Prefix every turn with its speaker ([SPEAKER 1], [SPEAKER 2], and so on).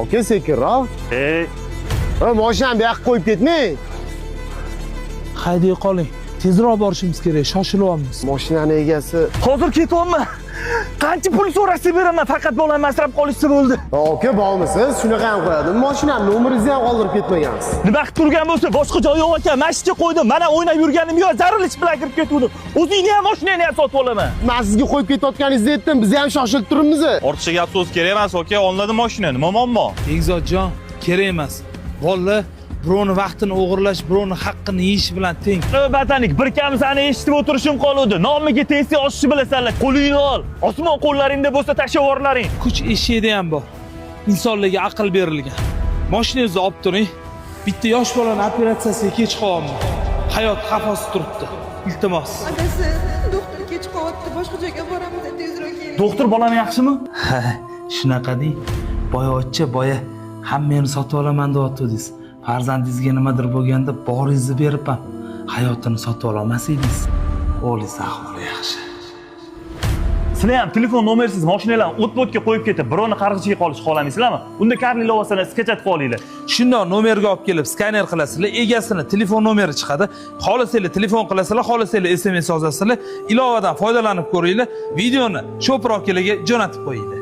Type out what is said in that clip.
[SPEAKER 1] Aka sekinroq. Mashinani bu yoqqa qo'yib ketmang.
[SPEAKER 2] Hayday qoling. Tezroq borishimiz kerak, shoshilyapmiz.
[SPEAKER 1] Mashinani egasi.
[SPEAKER 3] Hozir ketyapman. Qancha pul so'rasa beraman, faqat bolam asrab qolishsa bo'ldi.
[SPEAKER 1] Aka bormisiz? Shunaqa ham qo'yadi. Mashinani nomeringizni ham qoldirib ketmagansiz.
[SPEAKER 3] Nima qilib turgan bo'lsa, boshqa joy yo'q ekan. Mashinaga qo'ydim. Mana o'ynab yurganim yo'q, zarilish bilan kirib ketdim. O'zingni ham mashinangni ham sotib olaman.
[SPEAKER 1] Men sizga qo'yib ketayotganingizni aytdim. Biz ham shoshilib turibmiz.
[SPEAKER 4] Ortiqcha gap so'z kerak emas, aka. Olmadim mashina. Nima muammo?
[SPEAKER 2] Egzodjon, kerak emas. Bolla birovni vaqtini o'g'irlash, birovni haqqini yeyish bilan teng.
[SPEAKER 3] Batanik, bir kam sani eshitib o'tirishim qoluvdi. Nomiga tezlik oshishni bilasanlar. Qo'lingni ol. Osmon qo'llaringda bo'lsa tashavorlaring.
[SPEAKER 2] Kuch eshikda ham bor. Insonlarga aql berilgan. Mashinangizni olib turing. Bitta yosh bolani operatsiyasiga kech qolyapman. Hayot xavf turibdi. Iltimos.
[SPEAKER 5] Adasi, doktor kech qolyapti. Boshqa joyga boramiz, tezroq keling.
[SPEAKER 3] Doktor bolam yaxshimi?
[SPEAKER 2] Ha, shunaqa deng. Boya hammani sotib olaman deyapti-siz. Farzandingizga nimadir bo'lganda boringizni berib ham hayotini sotib olmas edingiz. O'g'lingiz ahvoli yaxshi.
[SPEAKER 3] Sizlar ham telefon nomersiz mashinalarni o't-o'tga qo'yib ketib, birovni qarg'ichiga qolish xohlamaysizlarmi? Unda karli lavosini skachatib olinglar.
[SPEAKER 2] Shundoq nomerga olib kelib skaner qilasizlar, egasini telefon nomeri chiqadi. Xohlasanglar telefon qilasizlar, xohlasanglar SMS yozasizlar, ilovadan foydalanib ko'ringlar, videoni Shoprokilarga jo'natib qo'yinglar.